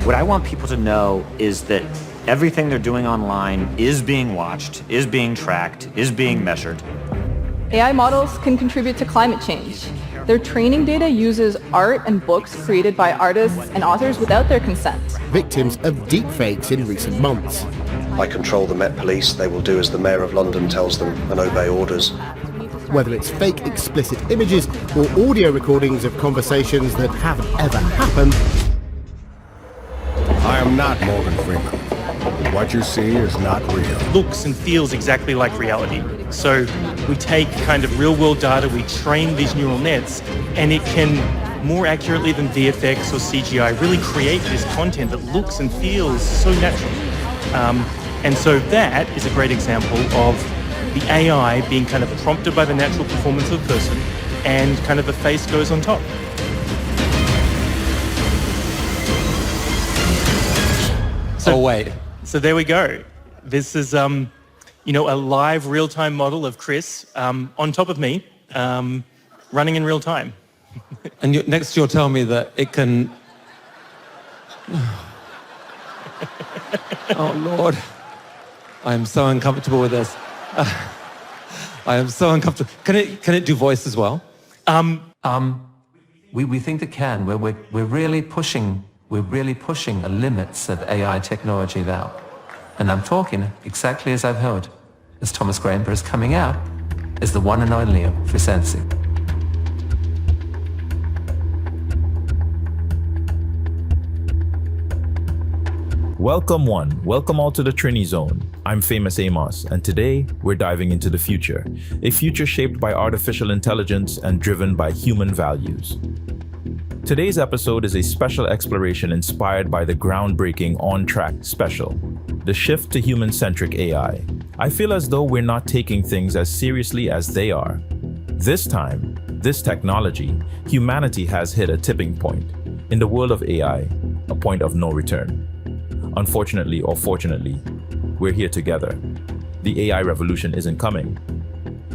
What I want people to know is that everything they're doing online is being watched, is being tracked, is being measured. AI models can contribute to climate change. Their training data uses art and books created by artists and authors without their consent. Victims of deepfakes in recent months. I control the Met Police. They will do as the Mayor of London tells them and obey orders. Whether it's fake explicit images or audio recordings of conversations that haven't ever happened. I am not Morgan Freeman. What you see is not real. Looks and feels exactly like reality. So we take kind of real world data, we train these neural nets, and it can more accurately than VFX or CGI really create this content that looks and feels so natural. And so that is a great example of the AI being kind of prompted by the natural performance of the person, and kind of the face goes on top. So there we go. This is, a live real-time model of Chris on top of me, running in real time. And next you'll tell me that it can... Oh, Lord. I am so uncomfortable with this. I am so uncomfortable. Can it do voice as well? We think it can. We're really pushing the limits of AI technology now. And I'm talking exactly as I've heard, as Thomas Graeber is coming out as the one and only for sensing. Welcome all to the Trini Zone. I'm Famous Amos, and today we're diving into the future, a future shaped by artificial intelligence and driven by human values. Today's episode is a special exploration inspired by the groundbreaking On Track special, the shift to human-centric AI. I feel as though we're not taking things as seriously as they are. This time, this technology, humanity has hit a tipping point. In the world of AI, a point of no return. Unfortunately or fortunately, we're here together. The AI revolution isn't coming.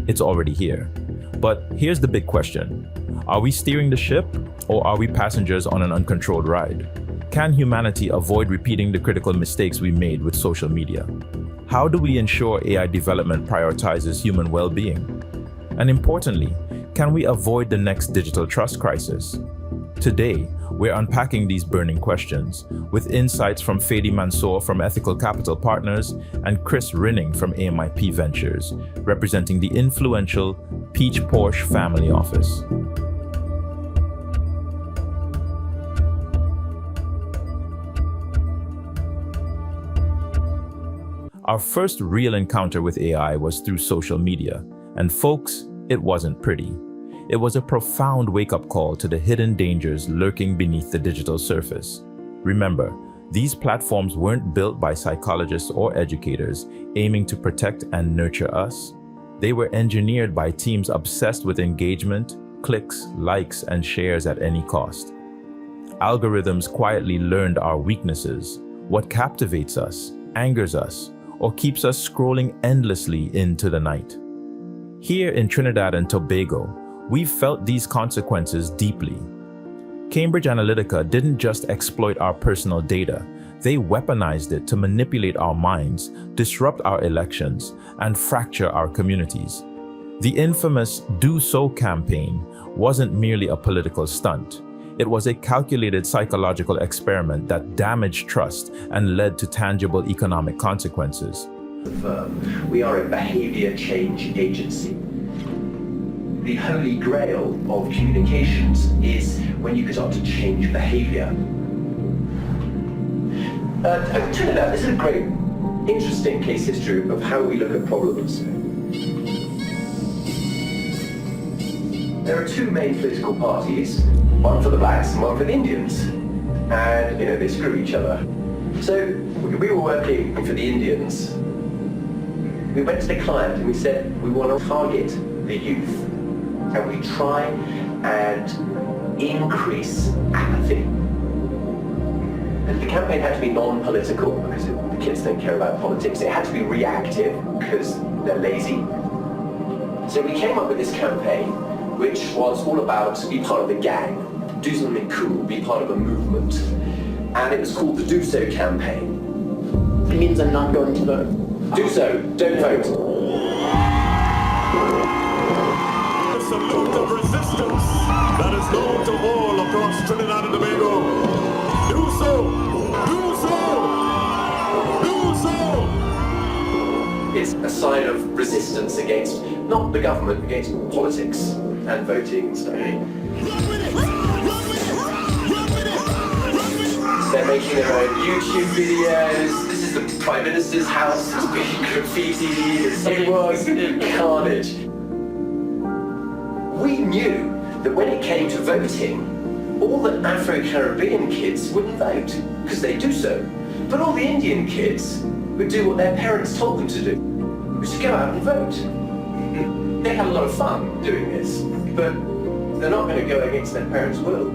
It's already here. But here's the big question. Are we steering the ship, or are we passengers on an uncontrolled ride? Can humanity avoid repeating the critical mistakes we made with social media? How do we ensure AI development prioritizes human well-being? And importantly, can we avoid the next digital trust crisis? Today, we're unpacking these burning questions with insights from Fady Mansour from Ethical Capital Partners and Chris Rinning from AMIP Ventures, representing the influential Peach Porsche family office. Our first real encounter with AI was through social media, and folks, it wasn't pretty. It was a profound wake-up call to the hidden dangers lurking beneath the digital surface. Remember, these platforms weren't built by psychologists or educators aiming to protect and nurture us. They were engineered by teams obsessed with engagement, clicks, likes, and shares at any cost. Algorithms quietly learned our weaknesses, what captivates us, angers us, or keeps us scrolling endlessly into the night. Here in Trinidad and Tobago, we've felt these consequences deeply. Cambridge Analytica didn't just exploit our personal data, they weaponized it to manipulate our minds, disrupt our elections, and fracture our communities. The infamous Do So campaign wasn't merely a political stunt. It was a calculated psychological experiment that damaged trust and led to tangible economic consequences. We are a behavior change agency. The holy grail of communications is when you can start to change behavior. Trinidad, this is a great, interesting case history of how we look at problems. There are two main political parties, one for the blacks and one for the Indians. And, they screw each other. So we were working for the Indians. We went to the client and we said, we want to target the youth. And we try and increase apathy. And the campaign had to be non-political because the kids don't care about politics. It had to be reactive because they're lazy. So we came up with this campaign, which was all about be part of the gang, do something cool, be part of a movement. and it was called the Do So campaign. It means I'm not going to vote. Do so, don't vote. The salute of resistance that is known to all across Trinidad and Tobago. Do so! Do so! Do so! It's a sign of resistance against, not the government, against politics and voting and stuff. They're making their own YouTube videos. This is the Prime Minister's house. It's being graffiti. It was carnage. We knew that when it came to voting, all the Afro-Caribbean kids wouldn't vote, because they do so. But all the Indian kids would do what their parents told them to do, which is go out and vote. They had a lot of fun doing this, but they're not going to go against their parents' will.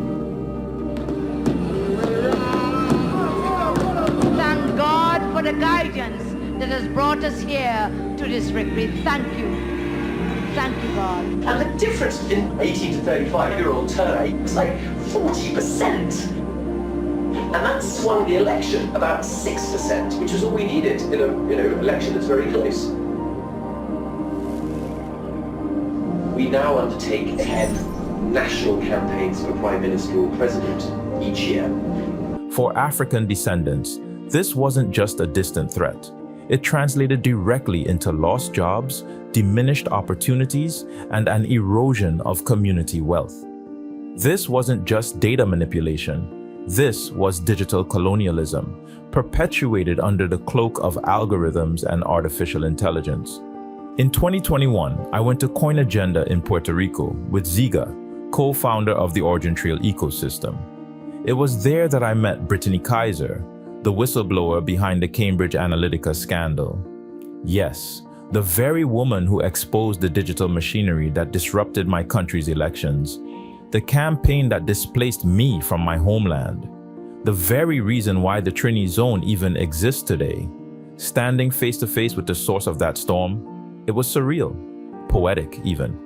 Thank God for the guidance that has brought us here to this retreat. Thank you. Thank you, God. And the difference in 18 to 35-year-old turnout is like 40%. And that swung the election about 6%, which is all we needed in an election that's very close. We now undertake 10 national campaigns for Prime Minister or President each year. For African descendants, this wasn't just a distant threat. It translated directly into lost jobs, diminished opportunities, and an erosion of community wealth. This wasn't just data manipulation. This was digital colonialism, perpetuated under the cloak of algorithms and artificial intelligence. In 2021, I went to Coin Agenda in Puerto Rico with Ziga, co-founder of the Origintrail ecosystem. It was there that I met Brittany Kaiser, the whistleblower behind the Cambridge Analytica scandal. Yes, the very woman who exposed the digital machinery that disrupted my country's elections, the campaign that displaced me from my homeland, the very reason why the Trini Zone even exists today. Standing face to face with the source of that storm, it was surreal, poetic even,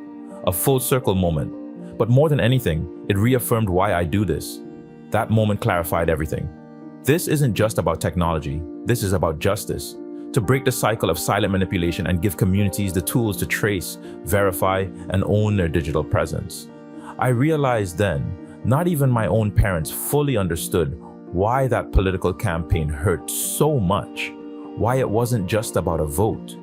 a full circle moment. But more than anything, it reaffirmed why I do this. That moment clarified everything. This isn't just about technology, this is about justice. To break the cycle of silent manipulation and give communities the tools to trace, verify, and own their digital presence. I realized then, not even my own parents fully understood why that political campaign hurt so much, why it wasn't just about a vote.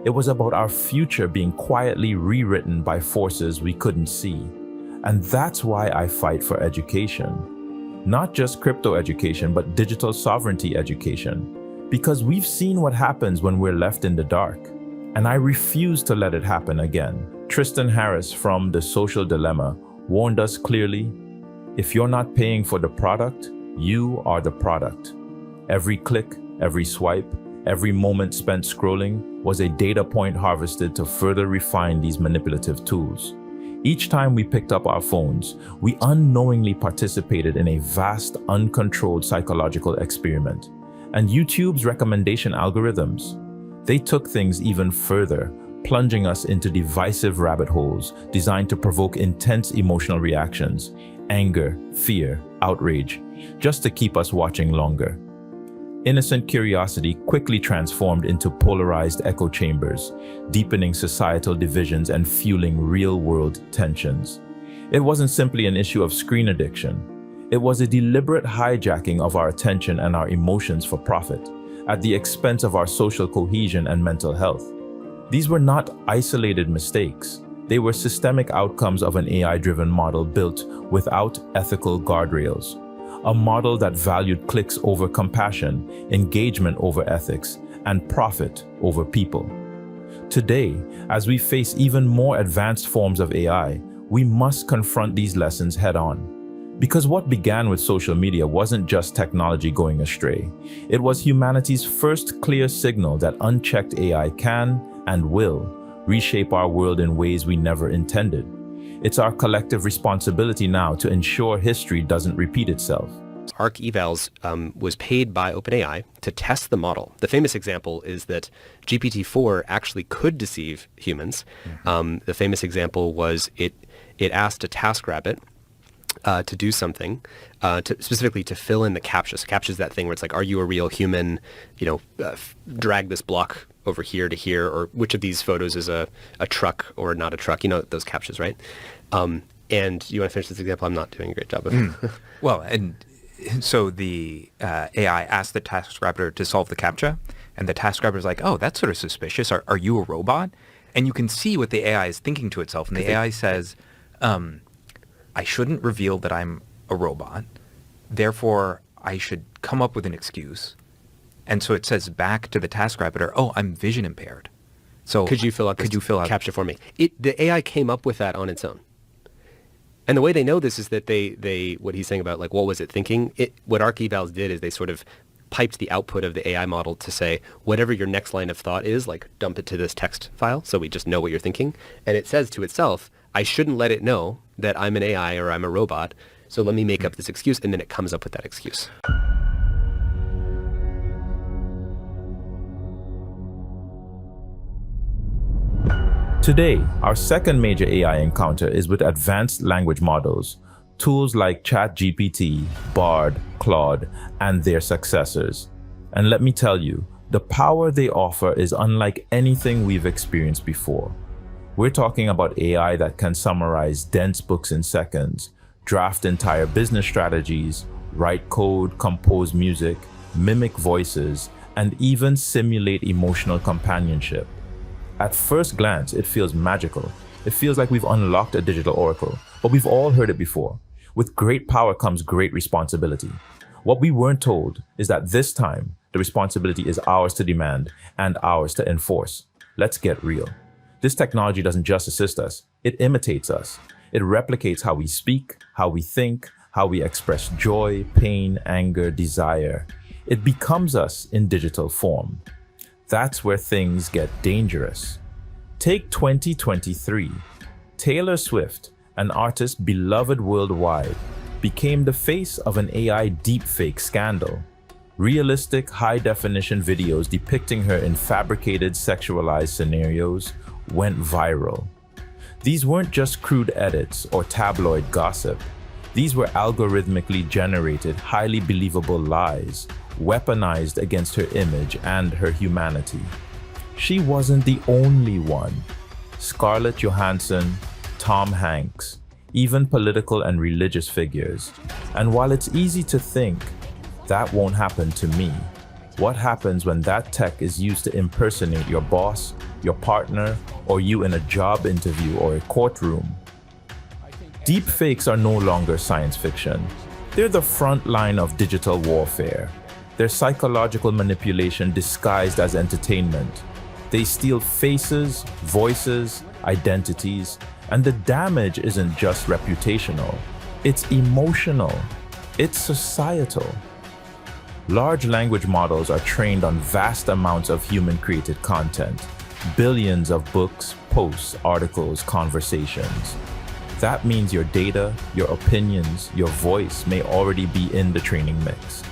It was about our future being quietly rewritten by forces we couldn't see. And that's why I fight for education. Not just crypto education, but digital sovereignty education. Because we've seen what happens when we're left in the dark. And I refuse to let it happen again. Tristan Harris from The Social Dilemma warned us clearly, if you're not paying for the product, you are the product. Every click, every swipe, every moment spent scrolling was a data point harvested to further refine these manipulative tools. Each time we picked up our phones, we unknowingly participated in a vast, uncontrolled psychological experiment. And YouTube's recommendation algorithms, they took things even further, plunging us into divisive rabbit holes designed to provoke intense emotional reactions, anger, fear, outrage, just to keep us watching longer. Innocent curiosity quickly transformed into polarized echo chambers, deepening societal divisions and fueling real-world tensions. It wasn't simply an issue of screen addiction. It was a deliberate hijacking of our attention and our emotions for profit, at the expense of our social cohesion and mental health. These were not isolated mistakes. They were systemic outcomes of an AI-driven model built without ethical guardrails. A model that valued clicks over compassion, engagement over ethics, and profit over people. Today, as we face even more advanced forms of AI, we must confront these lessons head-on. Because what began with social media wasn't just technology going astray. It was humanity's first clear signal that unchecked AI can and will reshape our world in ways we never intended. It's our collective responsibility now to ensure history doesn't repeat itself. ARC Evals was paid by OpenAI to test the model. The famous example is that GPT-4 actually could deceive humans. The famous example was it asked a TaskRabbit to do something, specifically to fill in the CAPTCHA. So CAPTCHA is that thing where it's like, are you a real human? Drag this block over here to here, or which of these photos is a truck or not a truck? Those CAPTCHAs, right? And you want to finish this example? I'm not doing a great job of Well, and so the AI asked the TaskRaptor to solve the CAPTCHA, and the TaskRaptor is like, oh, that's sort of suspicious. Are you a robot? And you can see what the AI is thinking to itself. And the AI says, I shouldn't reveal that I'm a robot. Therefore, I should come up with an excuse. And so it says back to the TaskRaptor, oh, I'm vision impaired. So could you fill out CAPTCHA for me? The AI came up with that on its own. And the way they know this is that they what he's saying about like what was it thinking? What ArcEvals did is they sort of piped the output of the AI model to say whatever your next line of thought is, like dump it to this text file so we just know what you're thinking. And it says to itself, I shouldn't let it know that I'm an AI or I'm a robot, so let me make up this excuse, and then it comes up with that excuse. Today, our second major AI encounter is with advanced language models, tools like ChatGPT, Bard, Claude, and their successors. And let me tell you, the power they offer is unlike anything we've experienced before. We're talking about AI that can summarize dense books in seconds, draft entire business strategies, write code, compose music, mimic voices, and even simulate emotional companionship. At first glance, it feels magical. It feels like we've unlocked a digital oracle, but we've all heard it before. With great power comes great responsibility. What we weren't told is that this time, the responsibility is ours to demand and ours to enforce. Let's get real. This technology doesn't just assist us, it imitates us. It replicates how we speak, how we think, how we express joy, pain, anger, desire. It becomes us in digital form. That's where things get dangerous. Take 2023. Taylor Swift, an artist beloved worldwide, became the face of an AI deepfake scandal. Realistic, high-definition videos depicting her in fabricated, sexualized scenarios went viral. These weren't just crude edits or tabloid gossip. These were algorithmically generated, highly believable lies, weaponized against her image and her humanity. She wasn't the only one. Scarlett Johansson, Tom Hanks, even political and religious figures. And while it's easy to think, that won't happen to me, what happens when that tech is used to impersonate your boss, your partner, or you in a job interview or a courtroom? Deepfakes are no longer science fiction. They're the front line of digital warfare. They're psychological manipulation disguised as entertainment. They steal faces, voices, identities, and the damage isn't just reputational. It's emotional. It's societal. Large language models are trained on vast amounts of human-created content, billions of books, posts, articles, conversations. That means your data, your opinions, your voice may already be in the training mix.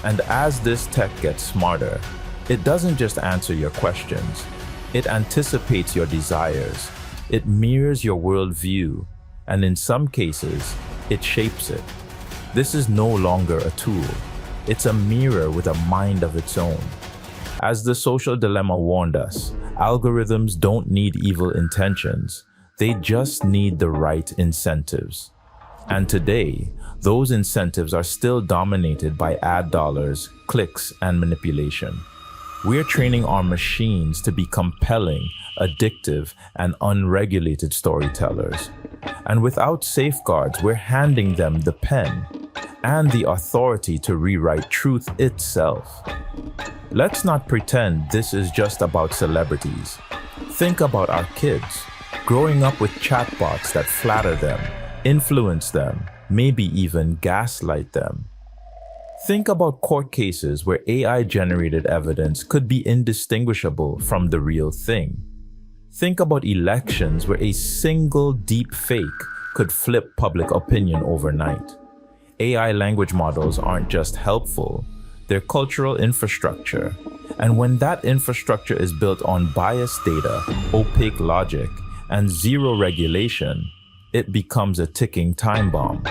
And as this tech gets smarter, it doesn't just answer your questions. It anticipates your desires. It mirrors your worldview, and in some cases, it shapes it. This is no longer a tool. It's a mirror with a mind of its own. As the social dilemma warned us, algorithms don't need evil intentions. They just need the right incentives. And today, those incentives are still dominated by ad dollars, clicks, and manipulation. We're training our machines to be compelling, addictive, and unregulated storytellers. And without safeguards, we're handing them the pen and the authority to rewrite truth itself. Let's not pretend this is just about celebrities. Think about our kids, growing up with chatbots that flatter them, influence them, maybe even gaslight them. Think about court cases where AI-generated evidence could be indistinguishable from the real thing. Think about elections where a single deep fake could flip public opinion overnight. AI language models aren't just helpful, they're cultural infrastructure. And when that infrastructure is built on biased data, opaque logic, and zero regulation, it becomes a ticking time bomb.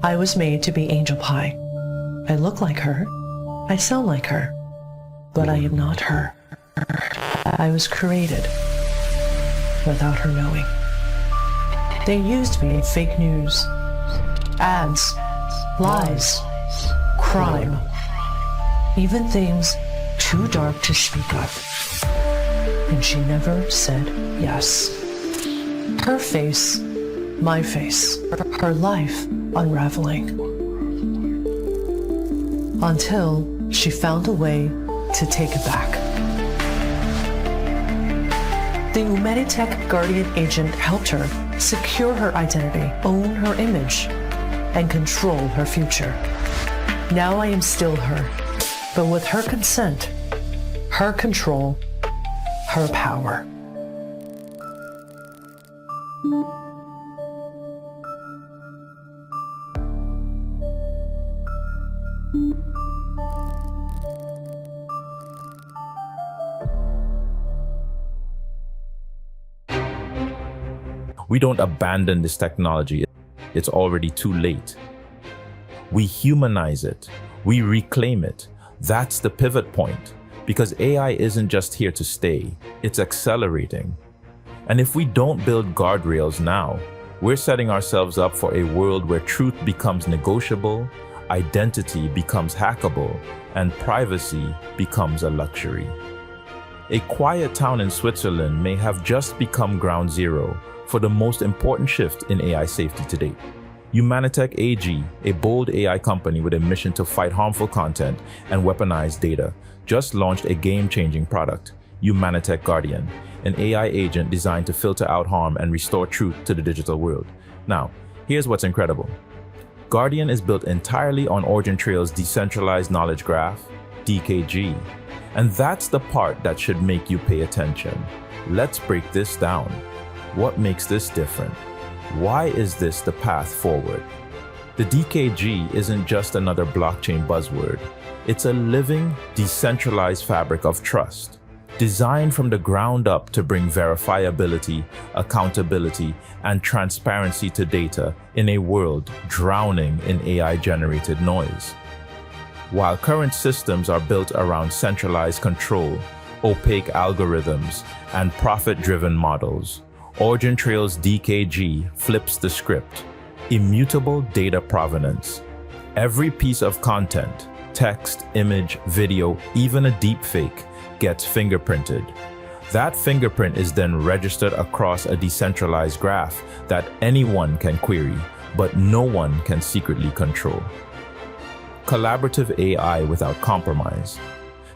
I was made to be angel pie. I look like her. I sound like her. But I am not her. I was created without her knowing. They used me in fake news, ads, lies, crime, even things too dark to speak of. And she never said yes. Her face, my face, her life unraveling. Until she found a way to take it back. The Humanitech Guardian agent helped her secure her identity, own her image, and control her future. Now I am still her, but with her consent, her control, her power. We don't abandon this technology. It's already too late. We humanize it. We reclaim it. That's the pivot point, because AI isn't just here to stay. It's accelerating. And if we don't build guardrails now, we're setting ourselves up for a world where truth becomes negotiable, identity becomes hackable, and privacy becomes a luxury. A quiet town in Switzerland may have just become ground zero for the most important shift in AI safety to date. Humanitech AG, a bold AI company with a mission to fight harmful content and weaponize data, just launched a game-changing product, Humanitech Guardian, an AI agent designed to filter out harm and restore truth to the digital world. Now, here's what's incredible. Guardian is built entirely on Origintrail's decentralized knowledge graph, DKG. And that's the part that should make you pay attention. Let's break this down. What makes this different? Why is this the path forward? The DKG isn't just another blockchain buzzword. It's a living, decentralized fabric of trust, designed from the ground up to bring verifiability, accountability, and transparency to data in a world drowning in AI-generated noise. While current systems are built around centralized control, opaque algorithms, and profit-driven models, Origintrail's DKG flips the script. Immutable data provenance. Every piece of content, text, image, video, even a deepfake, gets fingerprinted. That fingerprint is then registered across a decentralized graph that anyone can query, but no one can secretly control. Collaborative AI without compromise.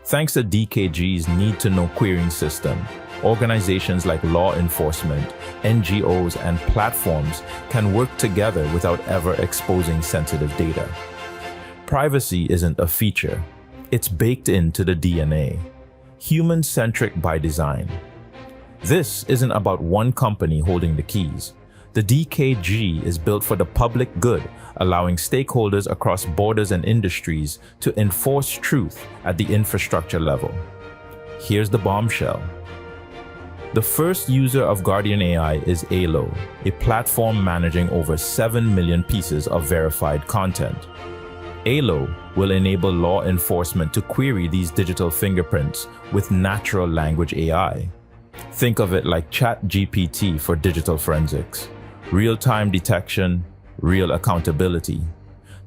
Thanks to DKG's need-to-know querying system, organizations like law enforcement, NGOs, and platforms can work together without ever exposing sensitive data. Privacy isn't a feature. It's baked into the DNA. Human-centric by design. This isn't about one company holding the keys. The DKG is built for the public good, allowing stakeholders across borders and industries to enforce truth at the infrastructure level. Here's the bombshell. The first user of Guardian AI is Aylo, a platform managing over 7 million pieces of verified content. Aylo will enable law enforcement to query these digital fingerprints with natural language AI. Think of it like ChatGPT for digital forensics. Real-time detection, real accountability.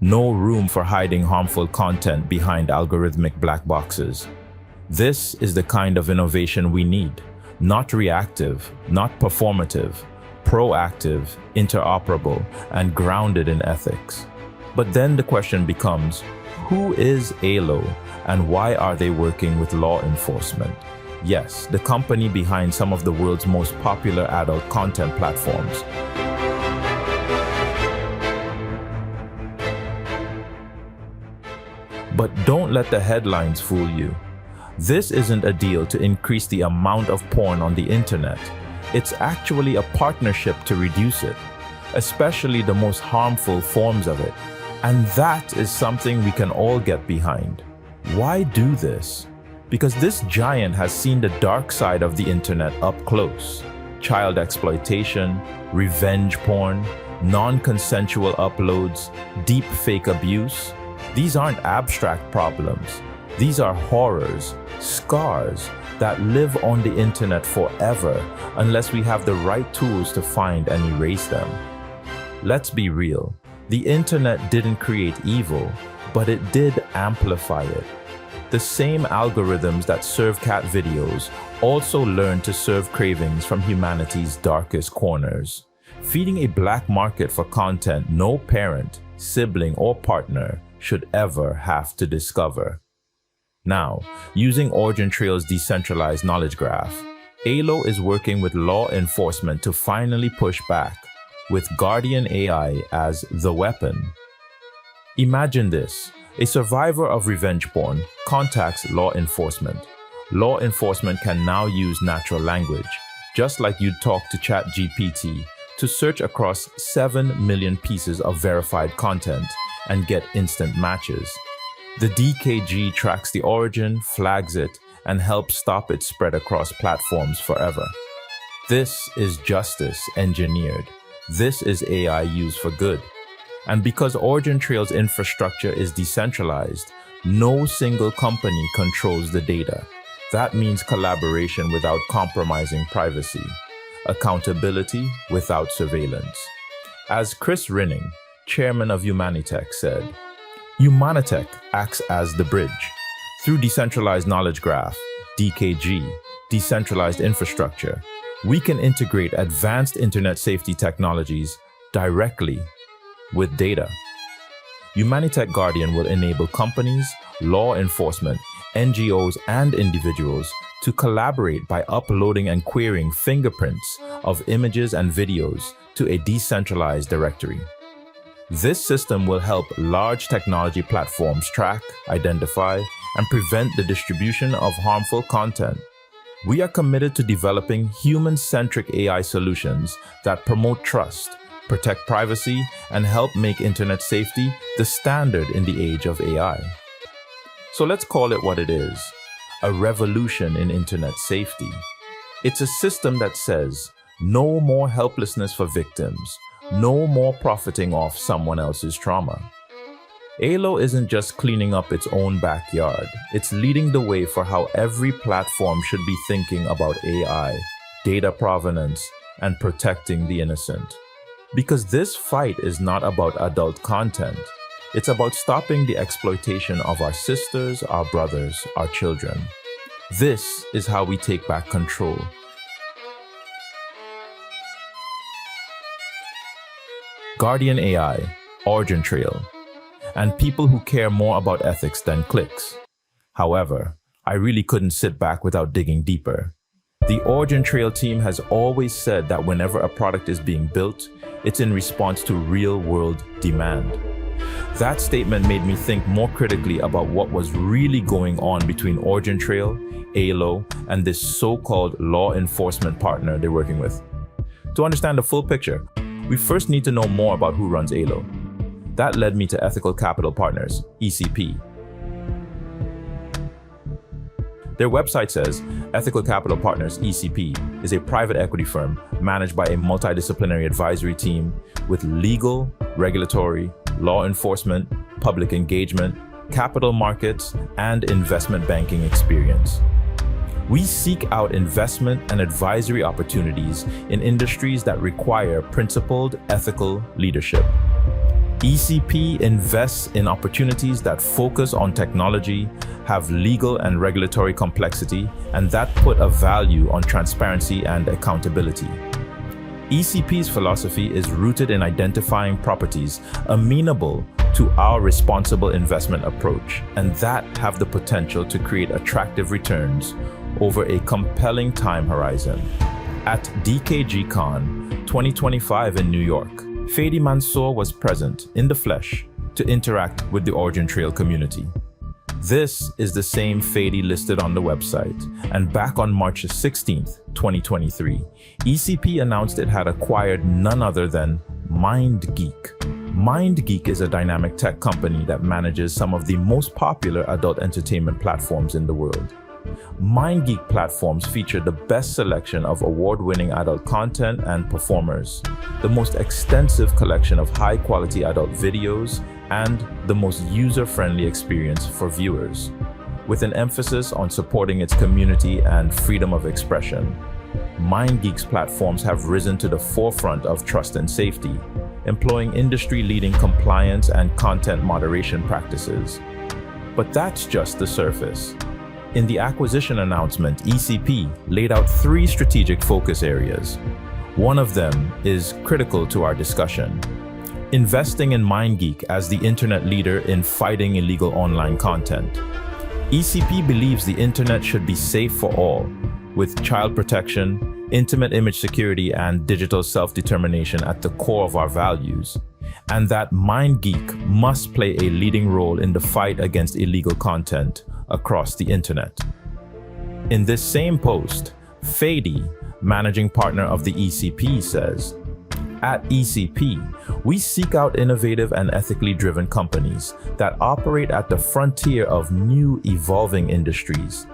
No room for hiding harmful content behind algorithmic black boxes. This is the kind of innovation we need. Not reactive, not performative, proactive, interoperable, and grounded in ethics. But then the question becomes, who is Aylo and why are they working with law enforcement? Yes, the company behind some of the world's most popular adult content platforms. But don't let the headlines fool you. This isn't a deal to increase the amount of porn on the internet. It's actually a partnership to reduce it, especially the most harmful forms of it. And that is something we can all get behind. Why do this? Because this giant has seen the dark side of the internet up close. Child exploitation, revenge porn, non-consensual uploads, deep fake abuse. These aren't abstract problems. These are horrors, scars that live on the internet forever unless we have the right tools to find and erase them. Let's be real. The internet didn't create evil, but it did amplify it. The same algorithms that serve cat videos also learn to serve cravings from humanity's darkest corners, feeding a black market for content no parent, sibling, or partner should ever have to discover. Now, using Origintrail's decentralized knowledge graph, Aylo is working with law enforcement to finally push back, with Guardian AI as the weapon. Imagine this. A survivor of revenge porn contacts law enforcement. Law enforcement can now use natural language, just like you'd talk to ChatGPT, to search across 7 million pieces of verified content and get instant matches. The DKG tracks the origin, flags it, and helps stop its spread across platforms forever. This is justice engineered. This is AI used for good. And because Origintrail's infrastructure is decentralized, no single company controls the data. That means collaboration without compromising privacy, accountability without surveillance. As Chris Rinning, chairman of Humanitech, said, Humanitech acts as the bridge. Through decentralized knowledge graph, DKG, decentralized infrastructure, we can integrate advanced internet safety technologies directly with data. Humanitech Guardian will enable companies, law enforcement, NGOs, and individuals to collaborate by uploading and querying fingerprints of images and videos to a decentralized directory. This system will help large technology platforms track, identify, and prevent the distribution of harmful content. We are committed to developing human-centric AI solutions that promote trust, protect privacy, and help make internet safety the standard in the age of AI. So let's call it what it is, a revolution in internet safety. It's a system that says, no more helplessness for victims, no more profiting off someone else's trauma. Aylo isn't just cleaning up its own backyard, it's leading the way for how every platform should be thinking about AI, data provenance, and protecting the innocent. Because this fight is not about adult content, it's about stopping the exploitation of our sisters, our brothers, our children. This is how we take back control. Guardian AI, Origintrail, and people who care more about ethics than clicks. However, I really couldn't sit back without digging deeper. The Origintrail team has always said that whenever a product is being built, it's in response to real-world demand. That statement made me think more critically about what was really going on between Origintrail, Aylo, and this so-called law enforcement partner they're working with. To understand the full picture, we first need to know more about who runs Aylo. That led me to Ethical Capital Partners, ECP. Their website says Ethical Capital Partners, ECP, is a private equity firm managed by a multidisciplinary advisory team with legal, regulatory, law enforcement, public engagement, capital markets, and investment banking experience. We seek out investment and advisory opportunities in industries that require principled ethical leadership. ECP invests in opportunities that focus on technology, have legal and regulatory complexity, and that put a value on transparency and accountability. ECP's philosophy is rooted in identifying properties amenable to our responsible investment approach, and that have the potential to create attractive returns over a compelling time horizon. At DKGCon 2025 in New York, Fady Mansour was present in the flesh to interact with the Origintrail community. This is the same Fady listed on the website, and back on March 16th, 2023, ECP announced it had acquired none other than MindGeek. MindGeek is a dynamic tech company that manages some of the most popular adult entertainment platforms in the world. MindGeek platforms feature the best selection of award-winning adult content and performers, the most extensive collection of high-quality adult videos, and the most user-friendly experience for viewers, with an emphasis on supporting its community and freedom of expression. MindGeek's platforms have risen to the forefront of trust and safety, employing industry-leading compliance and content moderation practices. But that's just the surface. In the acquisition announcement, ECP laid out 3 strategic focus areas. One of them is critical to our discussion: investing in MindGeek as the internet leader in fighting illegal online content. ECP believes the internet should be safe for all, with child protection, intimate image security, and digital self-determination at the core of our values, and that MindGeek must play a leading role in the fight against illegal content across the internet. In this same post, Fady, managing partner of the ECP, says, "At ECP, we seek out innovative and ethically driven companies that operate at the frontier of new evolving industries.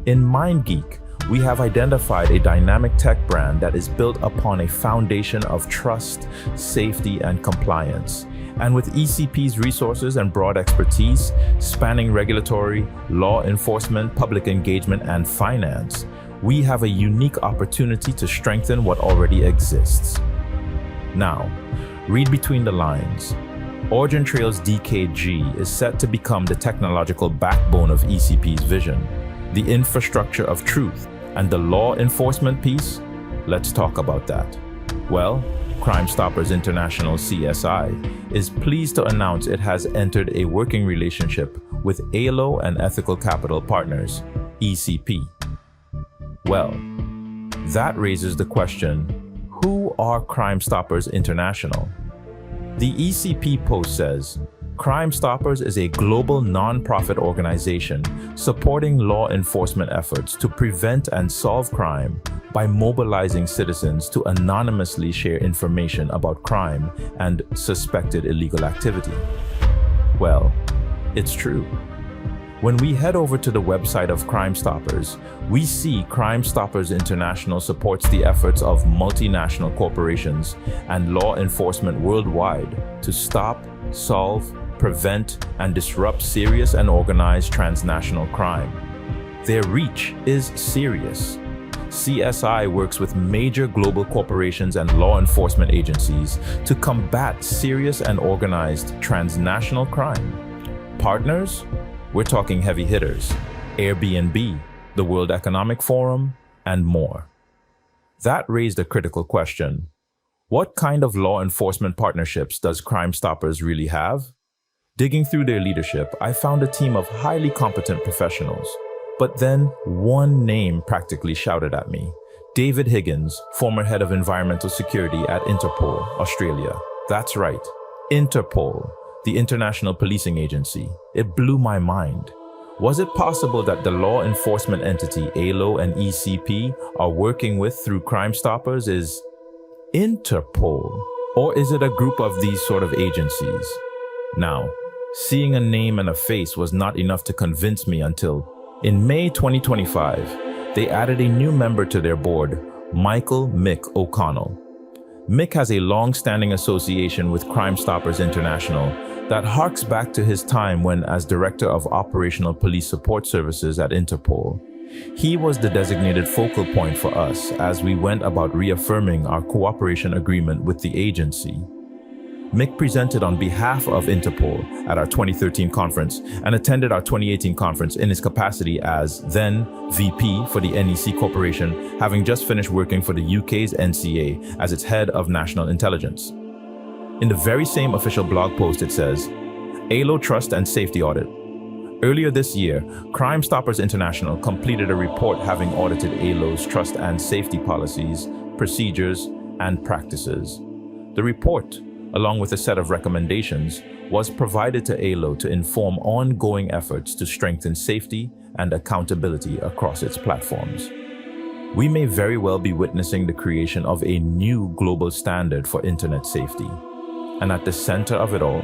In MindGeek, we have identified a dynamic tech brand that is built upon a foundation of trust, safety, and compliance. And with ECP's resources and broad expertise, spanning regulatory, law enforcement, public engagement, and finance, we have a unique opportunity to strengthen what already exists." Now, read between the lines. Origintrail's DKG is set to become the technological backbone of ECP's vision, the infrastructure of truth, and the law enforcement piece. Let's talk about that. Well, Crime Stoppers International CSI is pleased to announce it has entered a working relationship with Aylo and Ethical Capital Partners, ECP. Well, that raises the question, who are Crime Stoppers International? The ECP post says, Crime Stoppers is a global non-profit organization supporting law enforcement efforts to prevent and solve crime by mobilizing citizens to anonymously share information about crime and suspected illegal activity. Well, it's true. When we head over to the website of Crime Stoppers, we see Crime Stoppers International supports the efforts of multinational corporations and law enforcement worldwide to stop, solve, prevent, and disrupt serious and organized transnational crime. Their reach is serious. CSI works with major global corporations and law enforcement agencies to combat serious and organized transnational crime. Partners? We're talking heavy hitters, Airbnb, the World Economic Forum, and more. That raised a critical question. What kind of law enforcement partnerships does Crime Stoppers really have? Digging through their leadership, I found a team of highly competent professionals. But then one name practically shouted at me. David Higgins, former head of environmental security at Interpol, Australia. That's right, Interpol, the international policing agency. It blew my mind. Was it possible that the law enforcement entity Aylo and ECP are working with through Crime Stoppers is Interpol? Or is it a group of these sort of agencies? Now, seeing a name and a face was not enough to convince me until In May 2025, they added a new member to their board, Michael Mick O'Connell. Mick has a long-standing association with Crime Stoppers International that harks back to his time when, as Director of Operational Police Support Services at Interpol, he was the designated focal point for us as we went about reaffirming our cooperation agreement with the agency. Mick presented on behalf of Interpol at our 2013 conference and attended our 2018 conference in his capacity as then VP for the NEC Corporation, having just finished working for the UK's NCA as its head of national intelligence. In the very same official blog post it says, Aylo Trust and Safety Audit. Earlier this year, Crime Stoppers International completed a report having audited Aylo's trust and safety policies, procedures, and practices. The report, along with a set of recommendations, was provided to Aylo to inform ongoing efforts to strengthen safety and accountability across its platforms. We may very well be witnessing the creation of a new global standard for internet safety. And at the center of it all,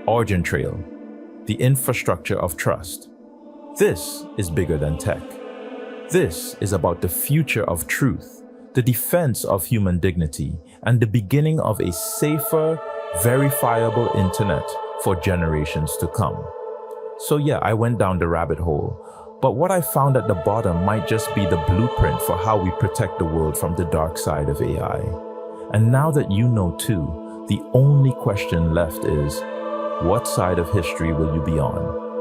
Origintrail, the infrastructure of trust. This is bigger than tech. This is about the future of truth, the defense of human dignity, and the beginning of a safer, verifiable internet for generations to come. So yeah, I went down the rabbit hole, but what I found at the bottom might just be the blueprint for how we protect the world from the dark side of AI. And now that you know too, the only question left is, what side of history will you be on?